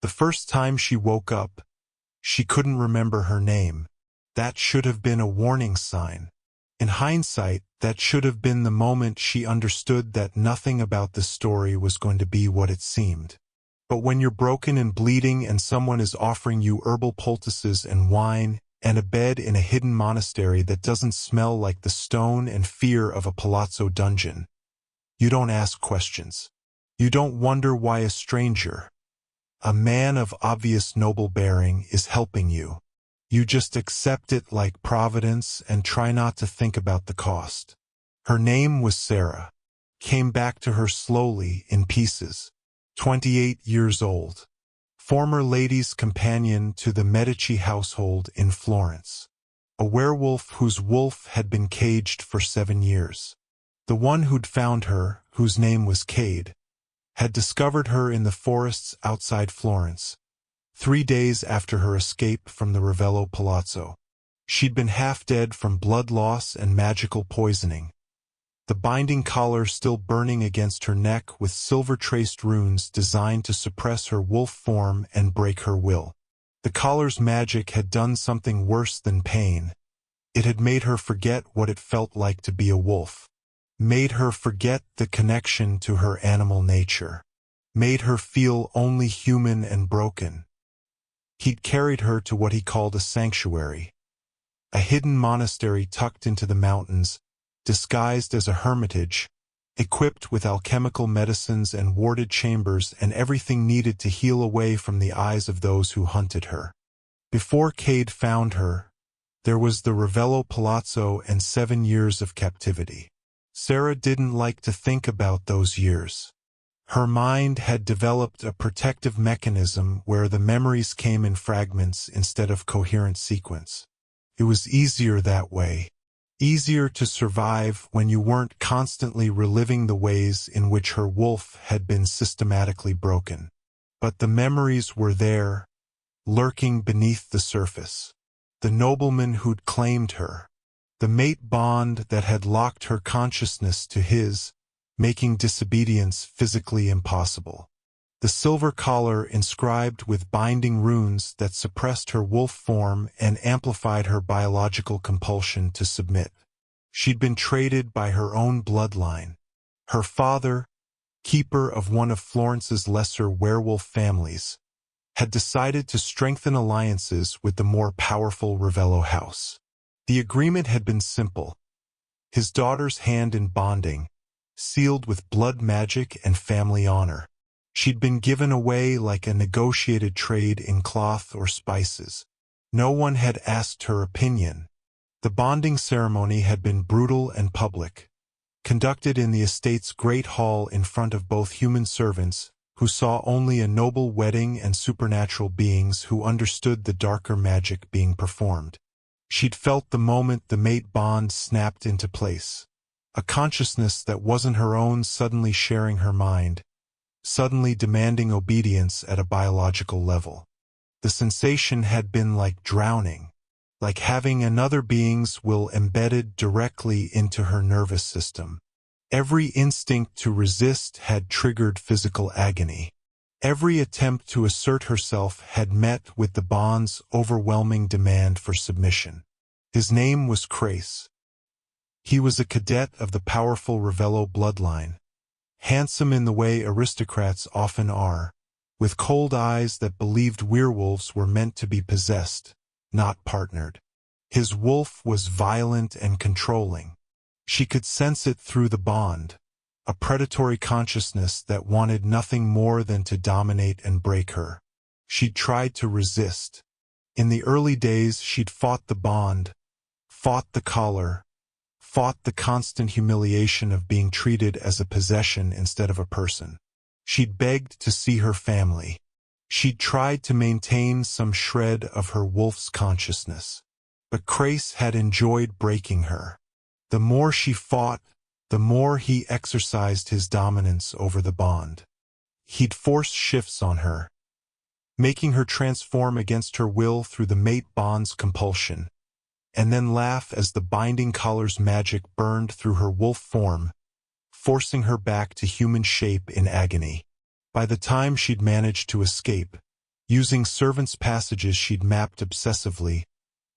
The first time she woke up, she couldn't remember her name. That should have been a warning sign. In hindsight, that should have been the moment she understood that nothing about the story was going to be what it seemed. But when you're broken and bleeding and someone is offering you herbal poultices and wine, and a bed in a hidden monastery that doesn't smell like the stone and fear of a palazzo dungeon, you don't ask questions. You don't wonder why a stranger, a man of obvious noble bearing, is helping you. You just accept it like providence and try not to think about the cost. Her name was Sera. Came back to her slowly in pieces. 28 years old. Former lady's companion to the Medici household in Florence. A werewolf whose wolf had been caged for 7 years. The one who'd found her, whose name was Kade, had discovered her in the forests outside Florence, 3 days after her escape from the Ravello palazzo. She'd been half dead from blood loss and magical poisoning. The binding collar still burning against her neck with silver-traced runes designed to suppress her wolf form and break her will. The collar's magic had done something worse than pain. It had made her forget what it felt like to be a wolf. Made her forget the connection to her animal nature. Made her feel only human and broken. He'd carried her to what he called a sanctuary. A hidden monastery tucked into the mountains, disguised as a hermitage, equipped with alchemical medicines and warded chambers and everything needed to heal away from the eyes of those who hunted her. Before Kade found her, there was the Ravello palazzo and 7 years of captivity. Sera didn't like to think about those years. Her mind had developed a protective mechanism where the memories came in fragments instead of coherent sequence. It was easier that way. Easier to survive when you weren't constantly reliving the ways in which her wolf had been systematically broken. But the memories were there, lurking beneath the surface. The nobleman who'd claimed her. The mate bond that had locked her consciousness to his, making disobedience physically impossible. The silver collar inscribed with binding runes that suppressed her wolf form and amplified her biological compulsion to submit. She'd been traded by her own bloodline. Her father, keeper of one of Florence's lesser werewolf families, had decided to strengthen alliances with the more powerful Ravello house. The agreement had been simple. His daughter's hand in bonding, sealed with blood magic and family honor. She'd been given away like a negotiated trade in cloth or spices. No one had asked her opinion. The bonding ceremony had been brutal and public, conducted in the estate's great hall in front of both human servants, who saw only a noble wedding, and supernatural beings who understood the darker magic being performed. She'd felt the moment the mate bond snapped into place. A consciousness that wasn't her own suddenly sharing her mind, suddenly demanding obedience at a biological level. The sensation had been like drowning, like having another being's will embedded directly into her nervous system. Every instinct to resist had triggered physical agony. Every attempt to assert herself had met with the bond's overwhelming demand for submission. His name was Crace. He was a cadet of the powerful Ravello bloodline. Handsome in the way aristocrats often are, with cold eyes that believed werewolves were meant to be possessed, not partnered. His wolf was violent and controlling. She could sense it through the bond, a predatory consciousness that wanted nothing more than to dominate and break her. She'd tried to resist. In the early days she'd fought the bond, fought the collar, fought the constant humiliation of being treated as a possession instead of a person. She'd begged to see her family. She'd tried to maintain some shred of her wolf's consciousness. But Crace had enjoyed breaking her. The more she fought, the more he exercised his dominance over the bond. He'd force shifts on her, making her transform against her will through the mate bond's compulsion, and then laugh as the binding collar's magic burned through her wolf form, forcing her back to human shape in agony. By the time she'd managed to escape, using servants' passages she'd mapped obsessively,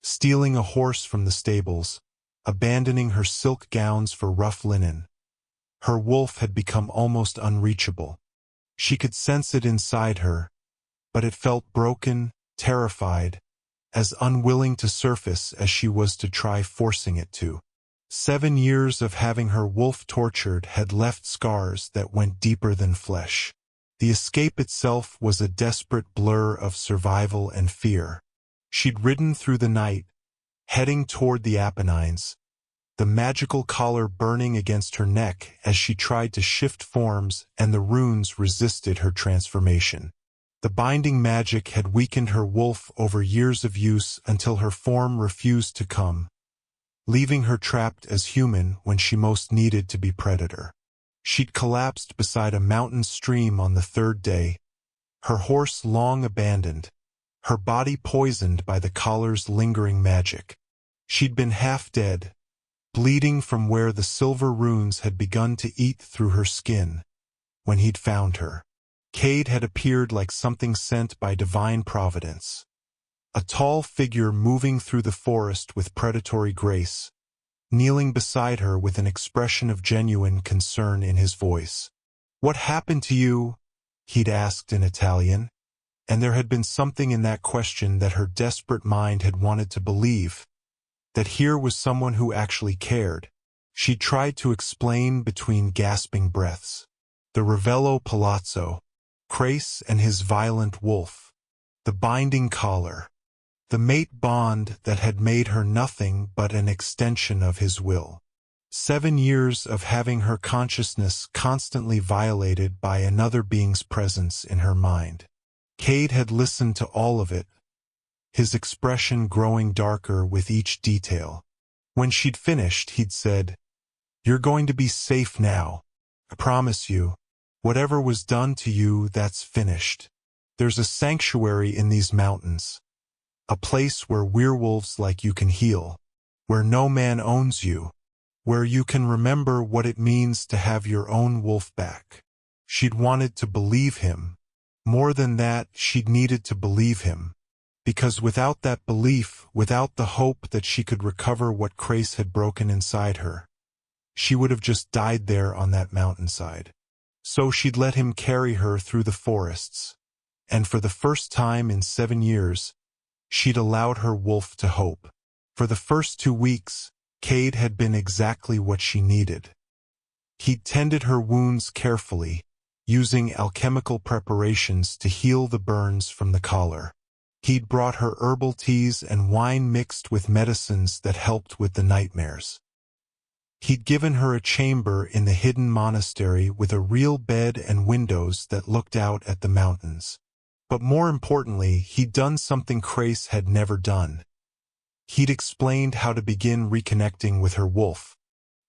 stealing a horse from the stables, abandoning her silk gowns for rough linen. Her wolf had become almost unreachable. She could sense it inside her, but it felt broken, terrified, as unwilling to surface as she was to try forcing it to. 7 years of having her wolf tortured had left scars that went deeper than flesh. The escape itself was a desperate blur of survival and fear. She'd ridden through the night, heading toward the Apennines, the magical collar burning against her neck as she tried to shift forms, and the runes resisted her transformation. The binding magic had weakened her wolf over years of use until her form refused to come, leaving her trapped as human when she most needed to be predator. She'd collapsed beside a mountain stream on the 3rd day, her horse long abandoned, her body poisoned by the collar's lingering magic. She'd been half dead, bleeding from where the silver runes had begun to eat through her skin, when he'd found her. Kade had appeared like something sent by divine providence. A tall figure moving through the forest with predatory grace, kneeling beside her with an expression of genuine concern in his voice. "What happened to you?" he'd asked in Italian, and there had been something in that question that her desperate mind had wanted to believe, that here was someone who actually cared. She tried to explain between gasping breaths. The Ravello palazzo, Crace and his violent wolf, the binding collar, the mate bond that had made her nothing but an extension of his will. 7 years of having her consciousness constantly violated by another being's presence in her mind. Kade had listened to all of it, his expression growing darker with each detail. When she'd finished, he'd said, "You're going to be safe now. I promise you. Whatever was done to you, that's finished. There's a sanctuary in these mountains. A place where werewolves like you can heal. Where no man owns you. Where you can remember what it means to have your own wolf back." She'd wanted to believe him. More than that, she'd needed to believe him. Because without that belief, without the hope that she could recover what Crace had broken inside her, she would have just died there on that mountainside. So she'd let him carry her through the forests, and for the first time in 7 years, she'd allowed her wolf to hope. For the first 2 weeks, Kade had been exactly what she needed. He'd tended her wounds carefully, using alchemical preparations to heal the burns from the collar. He'd brought her herbal teas and wine mixed with medicines that helped with the nightmares. He'd given her a chamber in the hidden monastery with a real bed and windows that looked out at the mountains. But more importantly, he'd done something Crace had never done. He'd explained how to begin reconnecting with her wolf.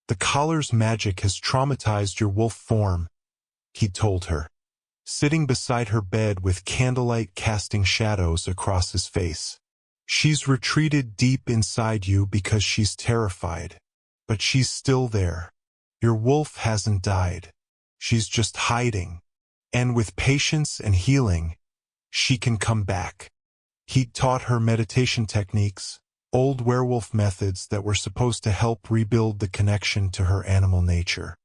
"The collar's magic has traumatized your wolf form," he'd told her, sitting beside her bed with candlelight casting shadows across his face. "She's retreated deep inside you because she's terrified. But she's still there. Your wolf hasn't died. She's just hiding. And with patience and healing, she can come back." He'd taught her meditation techniques, old werewolf methods that were supposed to help rebuild the connection to her animal nature.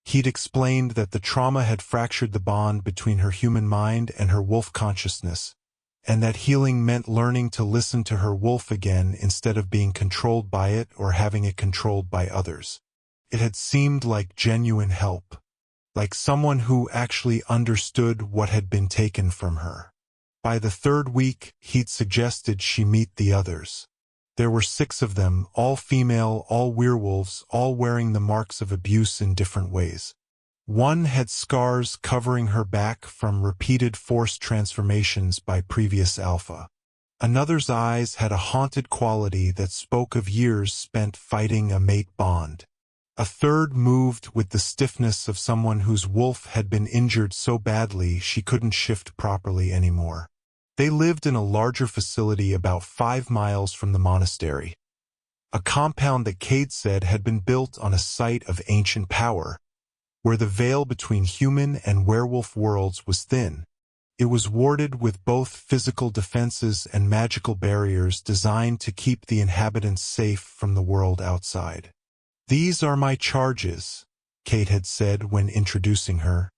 He'd explained that the trauma had fractured the bond between her human mind and her wolf consciousness, and that healing meant learning to listen to her wolf again instead of being controlled by it or having it controlled by others. It had seemed like genuine help, like someone who actually understood what had been taken from her. By the 3rd week, he'd suggested she meet the others. There were 6 of them, all female, all werewolves, all wearing the marks of abuse in different ways. One had scars covering her back from repeated forced transformations by previous alpha. Another's eyes had a haunted quality that spoke of years spent fighting a mate bond. A third moved with the stiffness of someone whose wolf had been injured so badly she couldn't shift properly anymore. They lived in a larger facility about 5 miles from the monastery, a compound that Kade said had been built on a site of ancient power, where the veil between human and werewolf worlds was thin, It was warded with both physical defenses and magical barriers designed to keep the inhabitants safe from the world outside. "These are my charges," Kade had said when introducing her,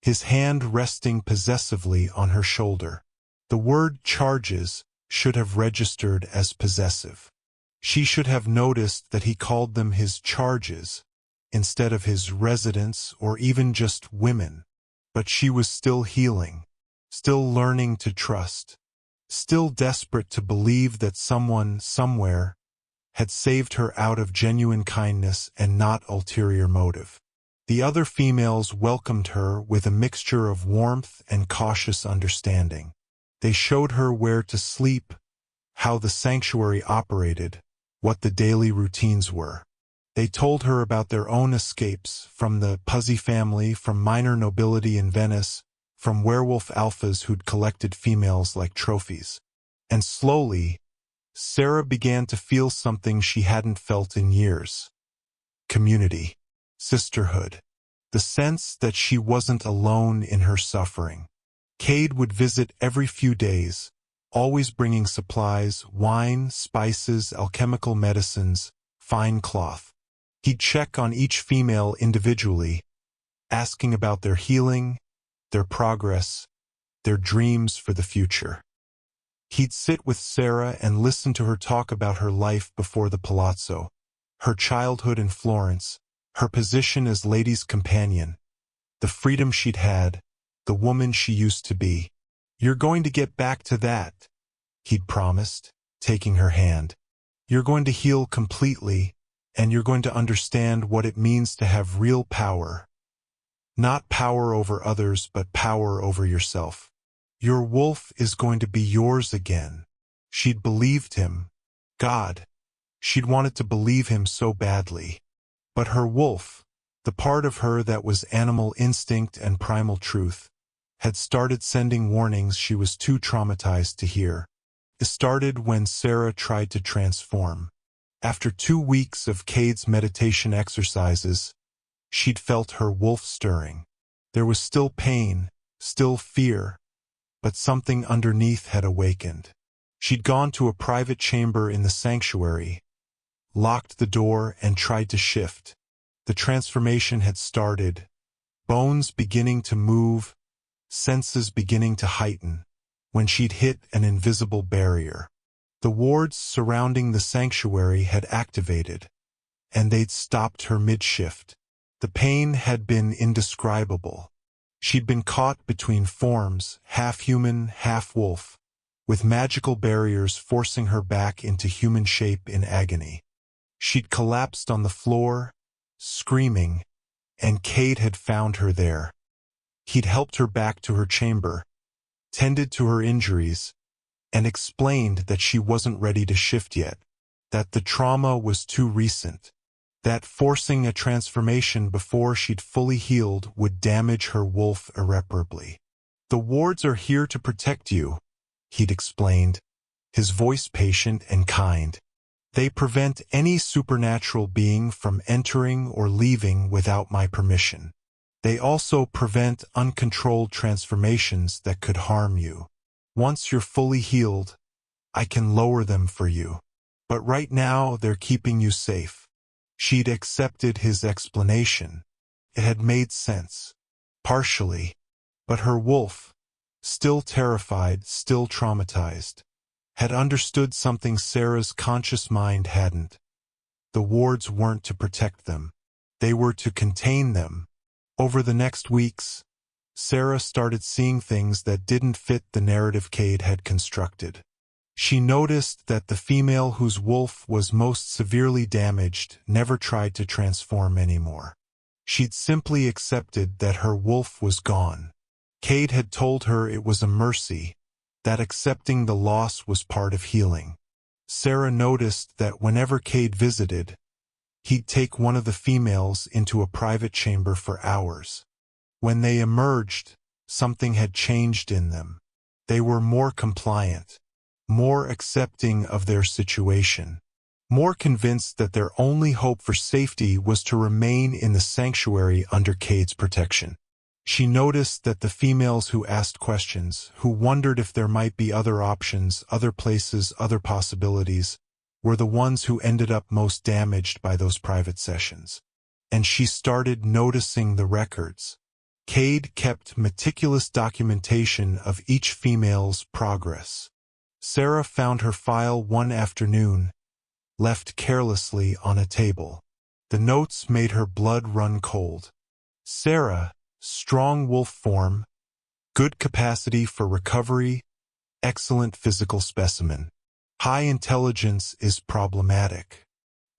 his hand resting possessively on her shoulder. The word charges should have registered as possessive. She should have noticed that he called them his charges instead of his residents or even just women. But she was still healing, still learning to trust, still desperate to believe that someone, somewhere, had saved her out of genuine kindness and not ulterior motive. The other females welcomed her with a mixture of warmth and cautious understanding. They showed her where to sleep, how the sanctuary operated, what the daily routines were. They told her about their own escapes from the Puzzy family, from minor nobility in Venice, from werewolf alphas who'd collected females like trophies. And slowly, Sera began to feel something she hadn't felt in years. Community. Sisterhood. The sense that she wasn't alone in her suffering. Kade would visit every few days, always bringing supplies, wine, spices, alchemical medicines, fine cloth. He'd check on each female individually, asking about their healing, their progress, their dreams for the future. He'd sit with Sera and listen to her talk about her life before the palazzo, her childhood in Florence, her position as lady's companion, the freedom she'd had, the woman she used to be. "You're going to get back to that," he'd promised, taking her hand. "You're going to heal completely, and you're going to understand what it means to have real power. Not power over others, but power over yourself. Your wolf is going to be yours again." She'd believed him. God, she'd wanted to believe him so badly. But her wolf, the part of her that was animal instinct and primal truth, had started sending warnings she was too traumatized to hear. It started when Sera tried to transform. After 2 weeks of Kade's meditation exercises, she'd felt her wolf stirring. There was still pain, still fear, but something underneath had awakened. She'd gone to a private chamber in the sanctuary, locked the door, and tried to shift. The transformation had started, bones beginning to move, senses beginning to heighten, when she'd hit an invisible barrier. The wards surrounding the sanctuary had activated, and they'd stopped her mid-shift. The pain had been indescribable. She'd been caught between forms, half-human, half-wolf, with magical barriers forcing her back into human shape in agony. She'd collapsed on the floor, screaming, and Kade had found her there. He'd helped her back to her chamber, tended to her injuries, and explained that she wasn't ready to shift yet, that the trauma was too recent, that forcing a transformation before she'd fully healed would damage her wolf irreparably. "The wards are here to protect you," he'd explained, his voice patient and kind. "They prevent any supernatural being from entering or leaving without my permission. They also prevent uncontrolled transformations that could harm you. Once you're fully healed, I can lower them for you. But right now, they're keeping you safe." She'd accepted his explanation. It had made sense. Partially. But her wolf, still terrified, still traumatized, had understood something Sera's conscious mind hadn't. The wards weren't to protect them. They were to contain them. Over the next weeks, Sera started seeing things that didn't fit the narrative Kade had constructed. She noticed that the female whose wolf was most severely damaged never tried to transform anymore. She'd simply accepted that her wolf was gone. Kade had told her it was a mercy, that accepting the loss was part of healing. Sera noticed that whenever Kade visited, he'd take one of the females into a private chamber for hours. When they emerged, something had changed in them. They were more compliant, more accepting of their situation, more convinced that their only hope for safety was to remain in the sanctuary under Kade's protection. She noticed that the females who asked questions, who wondered if there might be other options, other places, other possibilities, were the ones who ended up most damaged by those private sessions. And she started noticing the records. Kade kept meticulous documentation of each female's progress. Sera found her file one afternoon, left carelessly on a table. The notes made her blood run cold. Sera, strong wolf form, good capacity for recovery, excellent physical specimen. High intelligence is problematic.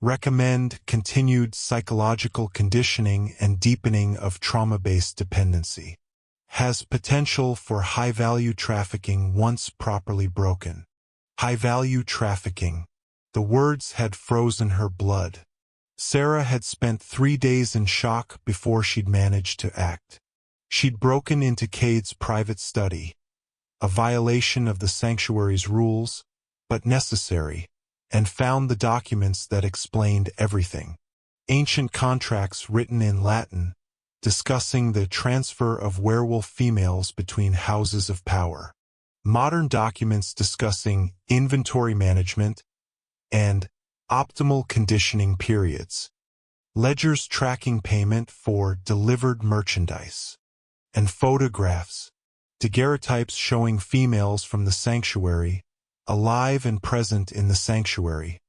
Recommend continued psychological conditioning and deepening of trauma-based dependency. Has potential for high-value trafficking once properly broken. High-value trafficking. The words had frozen her blood. Sera had spent 3 days in shock before she'd managed to act. She'd broken into Kade's private study, a violation of the sanctuary's rules, but necessary, and found the documents that explained everything. Ancient contracts written in Latin, discussing the transfer of werewolf females between houses of power. Modern documents discussing inventory management and optimal conditioning periods. Ledgers tracking payment for delivered merchandise. And photographs, daguerreotypes showing females from the sanctuary, alive and present in the sanctuary,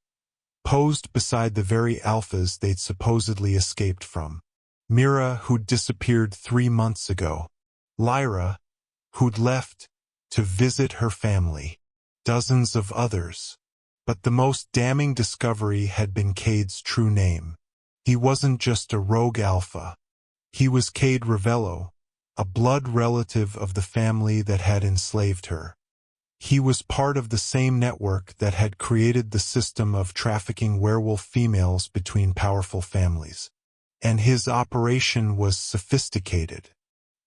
posed beside the very alphas they'd supposedly escaped from. Mira, who'd disappeared 3 months ago. Lyra, who'd left to visit her family. Dozens of others. But the most damning discovery had been Kade's true name. He wasn't just a rogue alpha. He was Kade Ravello, a blood relative of the family that had enslaved her. He was part of the same network that had created the system of trafficking werewolf females between powerful families. And his operation was sophisticated.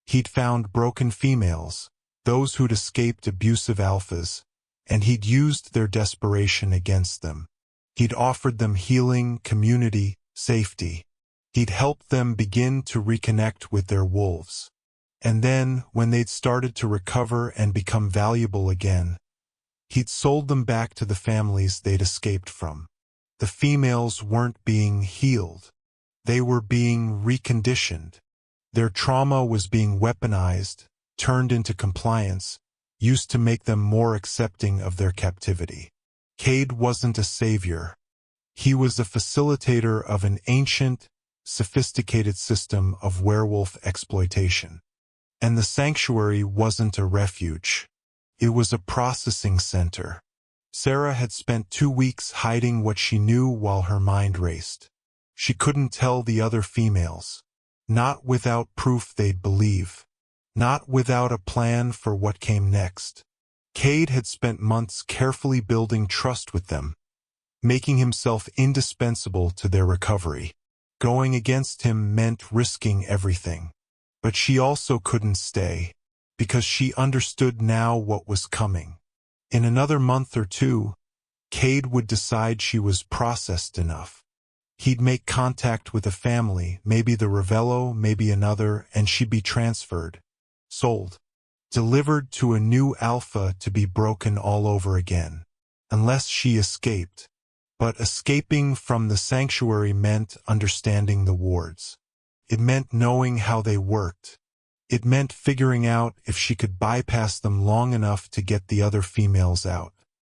He'd found broken females, those who'd escaped abusive alphas, and he'd used their desperation against them. He'd offered them healing, community, safety. He'd helped them begin to reconnect with their wolves. And then, when they'd started to recover and become valuable again, he'd sold them back to the families they'd escaped from. The females weren't being healed. They were being reconditioned. Their trauma was being weaponized, turned into compliance, used to make them more accepting of their captivity. Kade wasn't a savior. He was a facilitator of an ancient, sophisticated system of werewolf exploitation. And the sanctuary wasn't a refuge. It was a processing center. Sera had spent 2 weeks hiding what she knew while her mind raced. She couldn't tell the other females. Not without proof they'd believe. Not without a plan for what came next. Kade had spent months carefully building trust with them, making himself indispensable to their recovery. Going against him meant risking everything. But she also couldn't stay, because she understood now what was coming. In another month or 2, Kade would decide she was processed enough. He'd make contact with a family, maybe the Ravello, maybe another, and she'd be transferred, sold, delivered to a new alpha to be broken all over again. Unless she escaped. But escaping from the sanctuary meant understanding the wards. It meant knowing how they worked. It meant figuring out if she could bypass them long enough to get the other females out.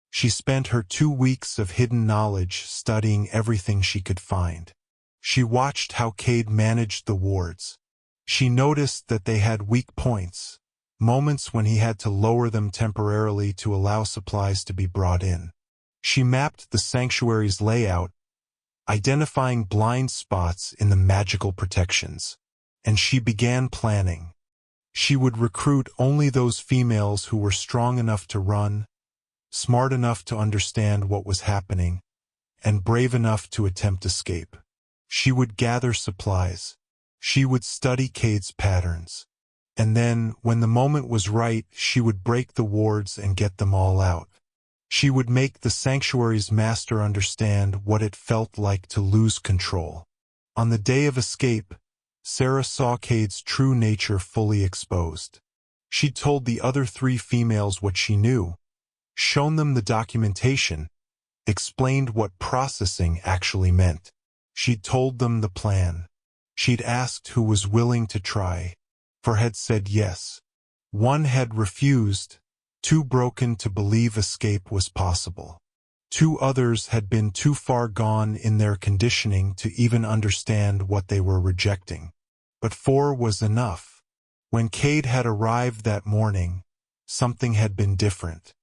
She spent her 2 weeks of hidden knowledge studying everything she could find. She watched how Kade managed the wards. She noticed that they had weak points, moments when he had to lower them temporarily to allow supplies to be brought in. She mapped the sanctuary's layout, identifying blind spots in the magical protections. And she began planning. She would recruit only those females who were strong enough to run, smart enough to understand what was happening, and brave enough to attempt escape. She would gather supplies. She would study Kade's patterns. And then, when the moment was right, she would break the wards and get them all out. She would make the sanctuary's master understand what it felt like to lose control. On the day of escape, Sera saw Kade's true nature fully exposed. She'd told the other 3 females what she knew, shown them the documentation, explained what processing actually meant. She'd told them the plan. She'd asked who was willing to try. 4 had said yes. 1 had refused, too broken to believe escape was possible. 2 others had been too far gone in their conditioning to even understand what they were rejecting. But 4 was enough. When Kade had arrived that morning, something had been different.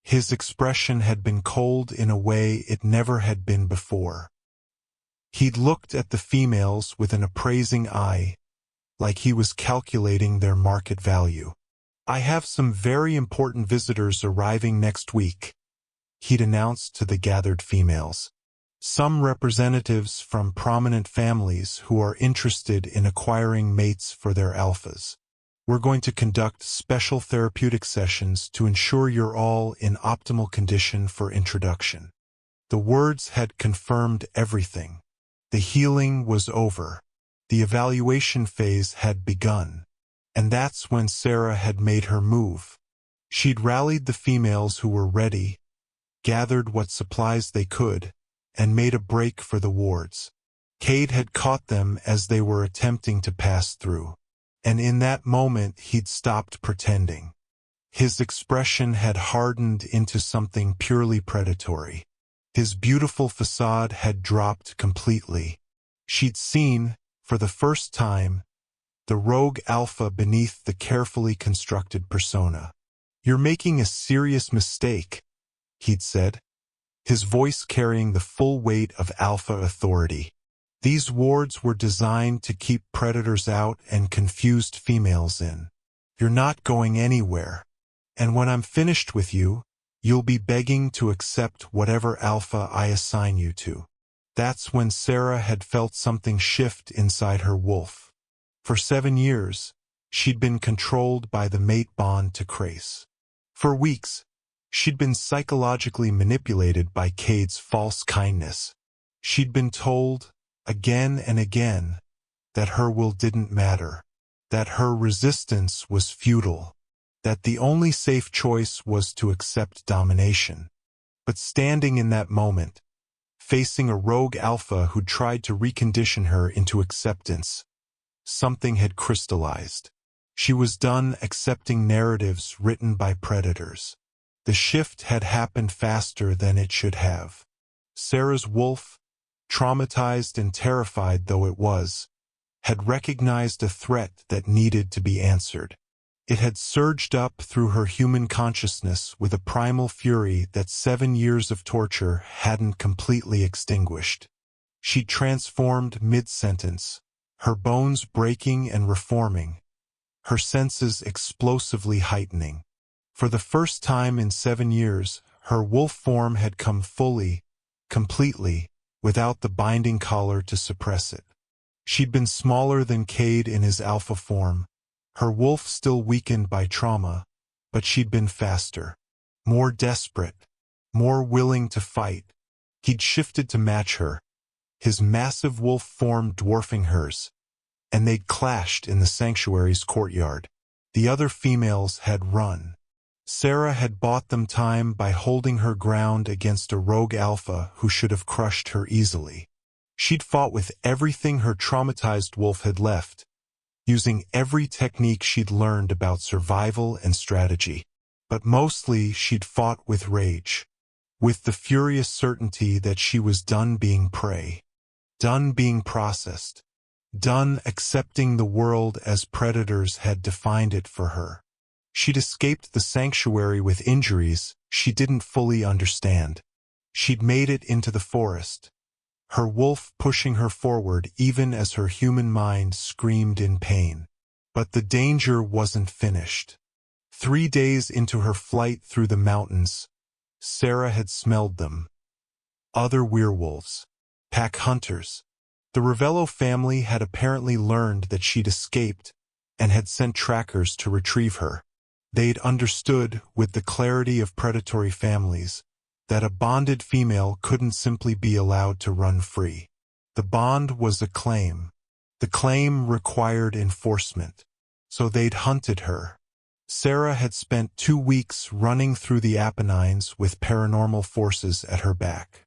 His expression had been cold in a way it never had been before. He'd looked at the females with an appraising eye, like he was calculating their market value. "I have some very important visitors arriving next week," he'd announced to the gathered females. "Some representatives from prominent families who are interested in acquiring mates for their alphas. We're going to conduct special therapeutic sessions to ensure you're all in optimal condition for introduction." The words had confirmed everything. The healing was over. The evaluation phase had begun. And that's when Sera had made her move. She'd rallied the females who were ready, gathered what supplies they could, and made a break for the wards. Kade had caught them as they were attempting to pass through. And in that moment he'd stopped pretending. His expression had hardened into something purely predatory. His beautiful facade had dropped completely. She'd seen, for the first time, the rogue alpha beneath the carefully constructed persona. "You're making a serious mistake," he'd said, his voice carrying the full weight of alpha authority. "These wards were designed to keep predators out and confused females in. You're not going anywhere. And when I'm finished with you, you'll be begging to accept whatever alpha I assign you to." That's when Sera had felt something shift inside her wolf. For 7 years, she'd been controlled by the mate bond to Crace. For weeks, she'd been psychologically manipulated by Kade's false kindness. She'd been told, again and again, that her will didn't matter, that her resistance was futile, that the only safe choice was to accept domination. But standing in that moment, facing a rogue alpha who tried to recondition her into acceptance, something had crystallized. She was done accepting narratives written by predators. The shift had happened faster than it should have. Sera's wolf, traumatized and terrified though it was, had recognized a threat that needed to be answered. It had surged up through her human consciousness with a primal fury that 7 years of torture hadn't completely extinguished. She transformed mid-sentence, her bones breaking and reforming, her senses explosively heightening. For the first time in 7 years, her wolf form had come fully, completely, without the binding collar to suppress it. She'd been smaller than Kade in his alpha form, her wolf still weakened by trauma, but she'd been faster, more desperate, more willing to fight. He'd shifted to match her, his massive wolf form dwarfing hers, and they'd clashed in the sanctuary's courtyard. The other females had run. Sera had bought them time by holding her ground against a rogue alpha who should have crushed her easily. She'd fought with everything her traumatized wolf had left, using every technique she'd learned about survival and strategy. But mostly she'd fought with rage, with the furious certainty that she was done being prey, done being processed, done accepting the world as predators had defined it for her. She'd escaped the sanctuary with injuries she didn't fully understand. She'd made it into the forest, her wolf pushing her forward even as her human mind screamed in pain. But the danger wasn't finished. 3 days into her flight through the mountains, Sera had smelled them. Other werewolves, pack hunters. The Ravello family had apparently learned that she'd escaped and had sent trackers to retrieve her. They'd understood, with the clarity of predatory families, that a bonded female couldn't simply be allowed to run free. The bond was a claim, The claim required enforcement, so they'd hunted her. Sera had spent 2 weeks running through the Apennines with paranormal forces at her back.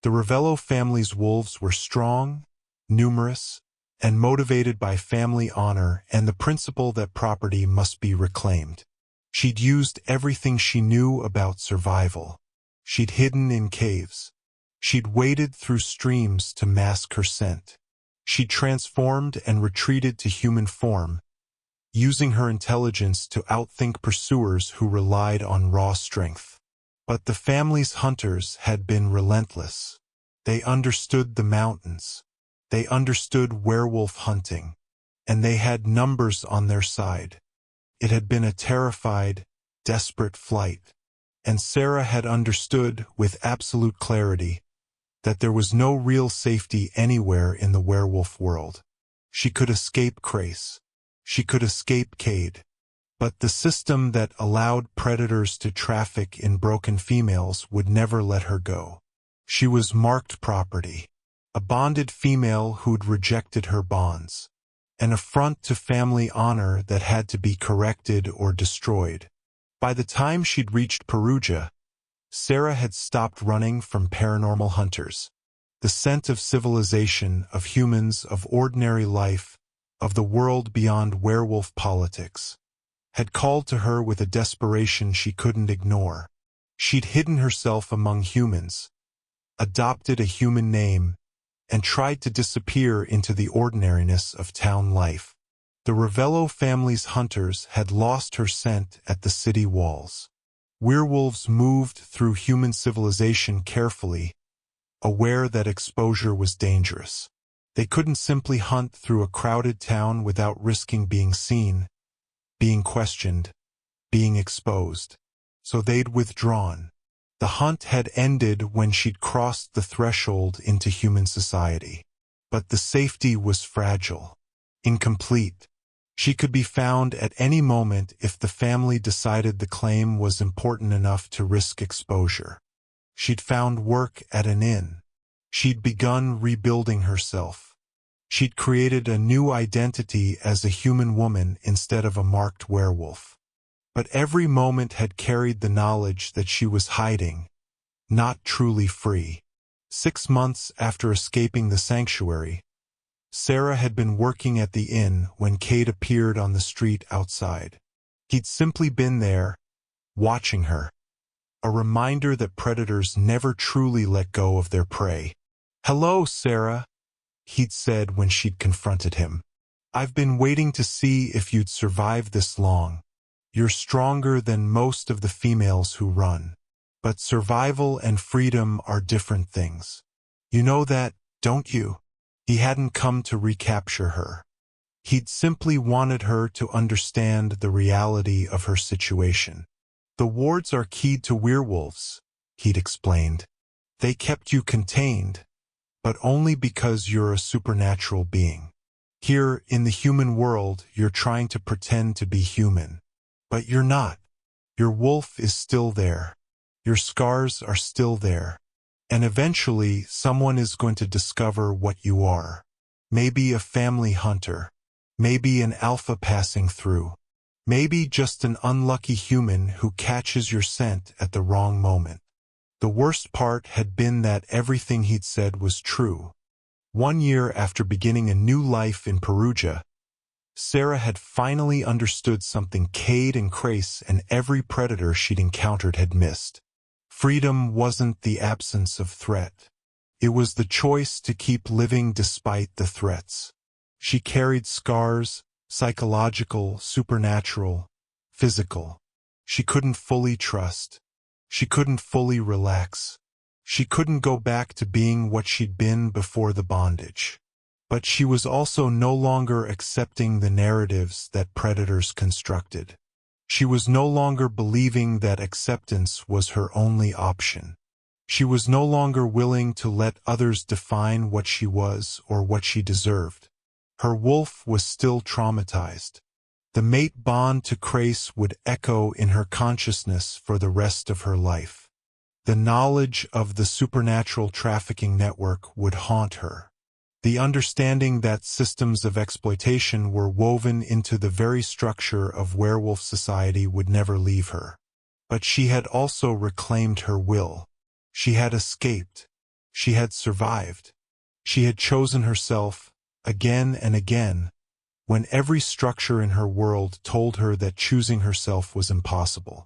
The Ravello family's wolves were strong, numerous, and motivated by family honor and the principle that property must be reclaimed. She'd used everything she knew about survival. She'd hidden in caves. She'd waded through streams to mask her scent. She'd transformed and retreated to human form, using her intelligence to outthink pursuers who relied on raw strength. But the family's hunters had been relentless. They understood the mountains. They understood werewolf hunting, and they had numbers on their side. It had been a terrified, desperate flight, and Sera had understood with absolute clarity that there was no real safety anywhere in the werewolf world. She could escape Crace. She could escape Kade. But the system that allowed predators to traffic in broken females would never let her go. She was marked property, a bonded female who'd rejected her bonds, an affront to family honor that had to be corrected or destroyed. By the time she'd reached Perugia, Sera had stopped running from paranormal hunters. The scent of civilization, of humans, of ordinary life, of the world beyond werewolf politics, had called to her with a desperation she couldn't ignore. She'd hidden herself among humans, adopted a human name, and tried to disappear into the ordinariness of town life. The Ravello family's hunters had lost her scent at the city walls. Werewolves moved through human civilization carefully, aware that exposure was dangerous. They couldn't simply hunt through a crowded town without risking being seen, being questioned, being exposed. So they'd withdrawn. The hunt had ended when she'd crossed the threshold into human society. But the safety was fragile, incomplete. She could be found at any moment if the family decided the claim was important enough to risk exposure. She'd found work at an inn. She'd begun rebuilding herself. She'd created a new identity as a human woman instead of a marked werewolf. But every moment had carried the knowledge that she was hiding, not truly free. 6 months after escaping the sanctuary, Sera had been working at the inn when Kade appeared on the street outside. He'd simply been there, watching her. A reminder that predators never truly let go of their prey. "Hello, Sera," he'd said when she'd confronted him. "I've been waiting to see if you'd survive this long. You're stronger than most of the females who run. But survival and freedom are different things. You know that, don't you?" He hadn't come to recapture her. He'd simply wanted her to understand the reality of her situation. "The wards are keyed to werewolves," he'd explained. "They kept you contained, but only because you're a supernatural being. Here, in the human world, you're trying to pretend to be human. But you're not. Your wolf is still there. Your scars are still there. And eventually, someone is going to discover what you are. Maybe a family hunter. Maybe an alpha passing through. Maybe just an unlucky human who catches your scent at the wrong moment." The worst part had been that everything he'd said was true. 1 year after beginning a new life in Perugia, Sera had finally understood something Kade and Crace and every predator she'd encountered had missed. Freedom wasn't the absence of threat. It was the choice to keep living despite the threats. She carried scars, psychological, supernatural, physical. She couldn't fully trust. She couldn't fully relax. She couldn't go back to being what she'd been before the bondage. But she was also no longer accepting the narratives that predators constructed. She was no longer believing that acceptance was her only option. She was no longer willing to let others define what she was or what she deserved. Her wolf was still traumatized. The mate bond to Crace would echo in her consciousness for the rest of her life. The knowledge of the supernatural trafficking network would haunt her. The understanding that systems of exploitation were woven into the very structure of werewolf society would never leave her. But she had also reclaimed her will. She had escaped. She had survived. She had chosen herself, again and again, when every structure in her world told her that choosing herself was impossible.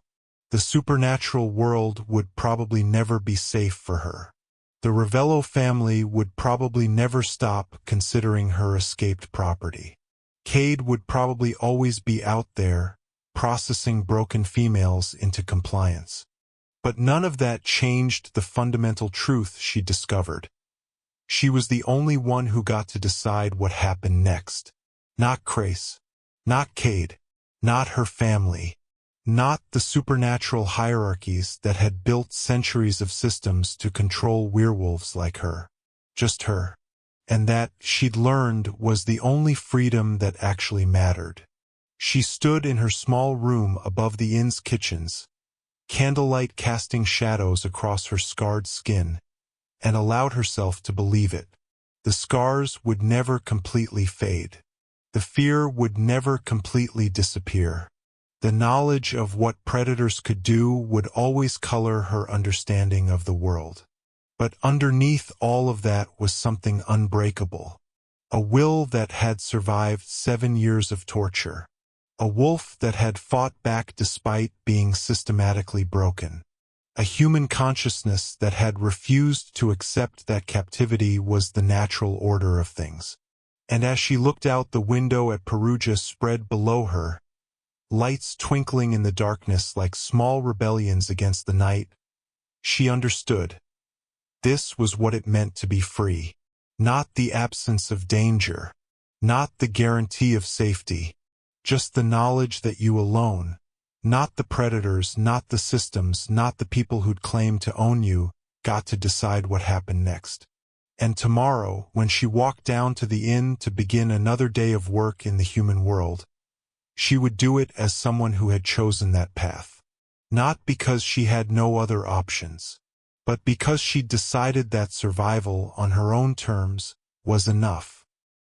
The supernatural world would probably never be safe for her. The Ravello family would probably never stop considering her escaped property. Kade would probably always be out there, processing broken females into compliance. But none of that changed the fundamental truth she discovered. She was the only one who got to decide what happened next. Not Grace, not Kade, not her family, not the supernatural hierarchies that had built centuries of systems to control werewolves like her. Just her. And that, she'd learned, was the only freedom that actually mattered. She stood in her small room above the inn's kitchens, candlelight casting shadows across her scarred skin, and allowed herself to believe it. The scars would never completely fade. The fear would never completely disappear. The knowledge of what predators could do would always color her understanding of the world. But underneath all of that was something unbreakable. A will that had survived 7 years of torture. A wolf that had fought back despite being systematically broken. A human consciousness that had refused to accept that captivity was the natural order of things. And as she looked out the window at Perugia spread below her, lights twinkling in the darkness like small rebellions against the night, she understood. This was what it meant to be free. Not the absence of danger. Not the guarantee of safety. Just the knowledge that you alone, not the predators, not the systems, not the people who'd claimed to own you, got to decide what happened next. And tomorrow, when she walked down to the inn to begin another day of work in the human world, she would do it as someone who had chosen that path. Not because she had no other options, but because she'd decided that survival on her own terms was enough.